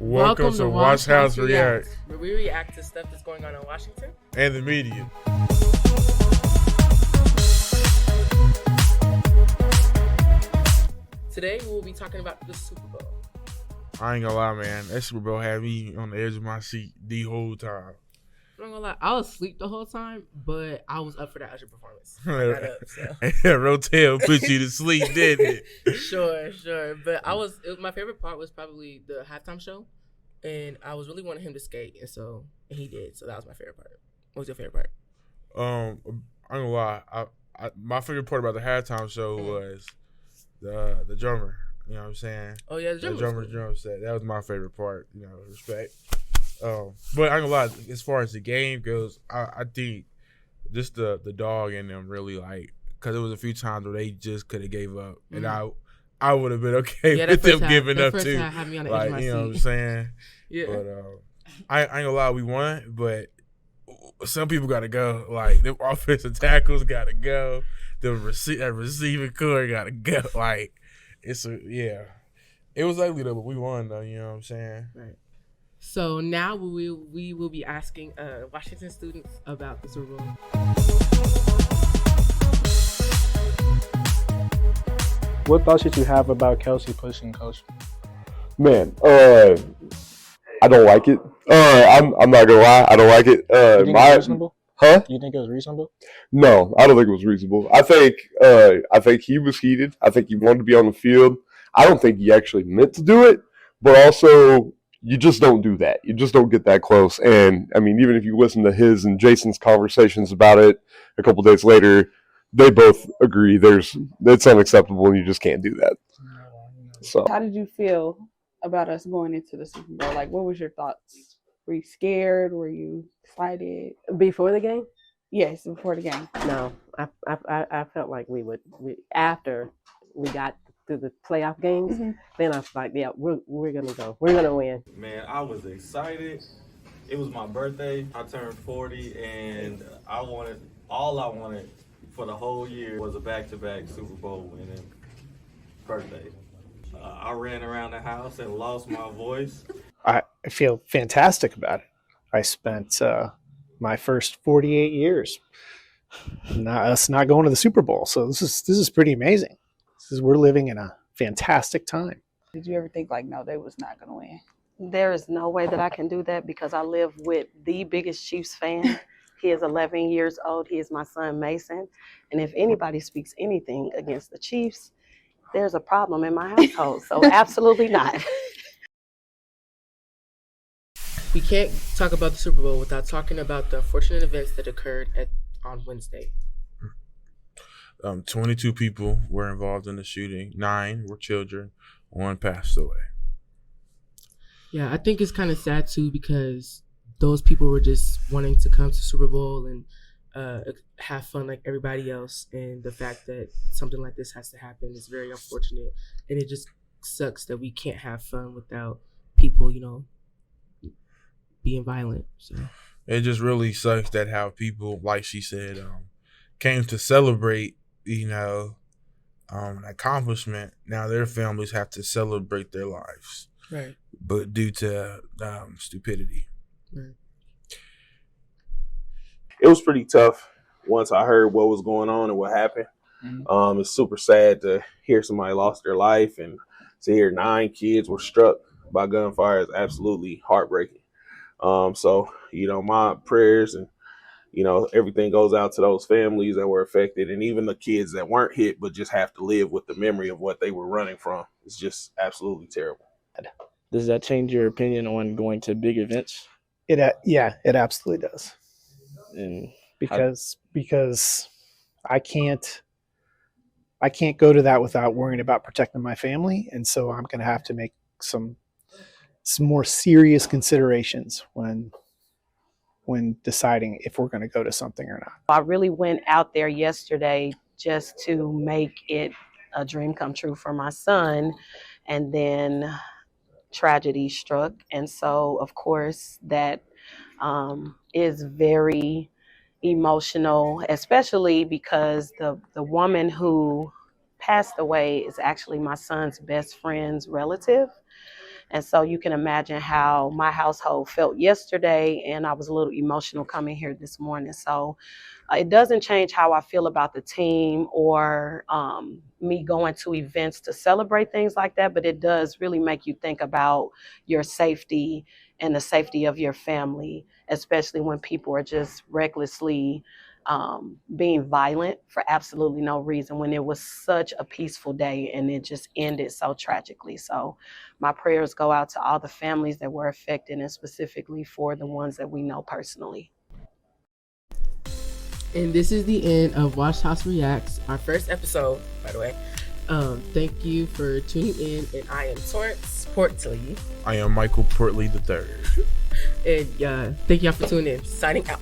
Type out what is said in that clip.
Welcome to Watch House React, where we react to stuff that's going on in Washington and the media. Today we will be talking about the Super Bowl. I ain't gonna lie, man. That Super Bowl had me on the edge of my seat the whole time. I'm not gonna lie, I was asleep the whole time, but I was up for that Usher performance. I got up, so. Rotel put you to sleep, didn't it? Sure. But my favorite part was probably the halftime show, and I was really wanting him to skate, and he did. So that was my favorite part. What was your favorite part? I'm gonna lie. My favorite part about the halftime show was the drummer. You know what I'm saying? Oh yeah, the drummer drum set. That was my favorite part. You know, respect. But I ain't gonna lie, as far as the game goes, I think just the dog in them really, like, because there was a few times where they just could have gave up, and I would have been okay with them giving up too. Had me on the like, edge of my you know seat. what I'm saying? Yeah. But I ain't gonna lie, we won, but some people gotta go. Like, the offensive tackles gotta go. The receiving core gotta go. Like, it was ugly though, but we won though. You know what I'm saying? Right. So now we will be asking Washington students about the Super Bowl. What thoughts did you have about Kelsey pushing Coach? Man, I don't like it. I'm not gonna lie, I don't like it. You think it was reasonable? Huh? You think it was reasonable? No, I don't think it was reasonable. I think he was heated. I think he wanted to be on the field. I don't think he actually meant to do it, but also you just don't do that. You just don't get that close. And I mean, even if you listen to his and Jason's conversations about it a couple days later, they both agree it's unacceptable and you just can't do that. So, how did you feel about us going into the Super Bowl? Like, what was your thoughts? Were you scared? Were you excited? Before the game? Yes, before the game. No, I felt like after we got through the playoff games, then I was like, yeah, we're gonna go. We're gonna win. Man, I was excited. It was my birthday. I turned 40, and all I wanted for the whole year was a back-to-back Super Bowl winning birthday. I ran around the house and lost my voice. I feel fantastic about it. I spent my first 48 years not going to the Super Bowl, so this is pretty amazing. We're living in a fantastic time. Did you ever think, like, no, they was not going to win? There is no way that I can do that because I live with the biggest Chiefs fan. He is 11 years old. He is my son, Mason. And if anybody speaks anything against the Chiefs, there's a problem in my household. So absolutely not. We can't talk about the Super Bowl without talking about the unfortunate events that occurred on Wednesday. 22 people were involved in the shooting. 9 were children. 1 passed away. Yeah, I think it's kind of sad too because those people were just wanting to come to Super Bowl and have fun like everybody else. And the fact that something like this has to happen is very unfortunate. And it just sucks that we can't have fun without people, being violent. So it just really sucks that how people, like she said, came to celebrate, an accomplishment. Now their families have to celebrate their lives, right? But due to stupidity, right. It was pretty tough once I heard what was going on and what happened. It's super sad to hear somebody lost their life and to hear 9 kids were struck by gunfire is absolutely heartbreaking. So, my prayers and, everything goes out to those families that were affected and even the kids that weren't hit but just have to live with the memory of what they were running from. It's just absolutely terrible. Does that change your opinion on going to big events? It absolutely does. And because I can't go to that without worrying about protecting my family, and so I'm going to have to make some more serious considerations when deciding if we're going to go to something or not. I really went out there yesterday just to make it a dream come true for my son, and then tragedy struck. And so, of course, that is very emotional, especially because the woman who passed away is actually my son's best friend's relative. And so you can imagine how my household felt yesterday, and I was a little emotional coming here this morning. So it doesn't change how I feel about the team or me going to events to celebrate things like that, but it does really make you think about your safety and the safety of your family, especially when people are just recklessly being violent for absolutely no reason, when it was such a peaceful day and it just ended so tragically. So my prayers go out to all the families that were affected, and specifically for the ones that we know personally. And this is the end of Watch House Reacts, our first episode, by the way. Thank you for tuning in, and I am Torrance Portley. I am Michael Portley III. And thank y'all for tuning in. Signing out.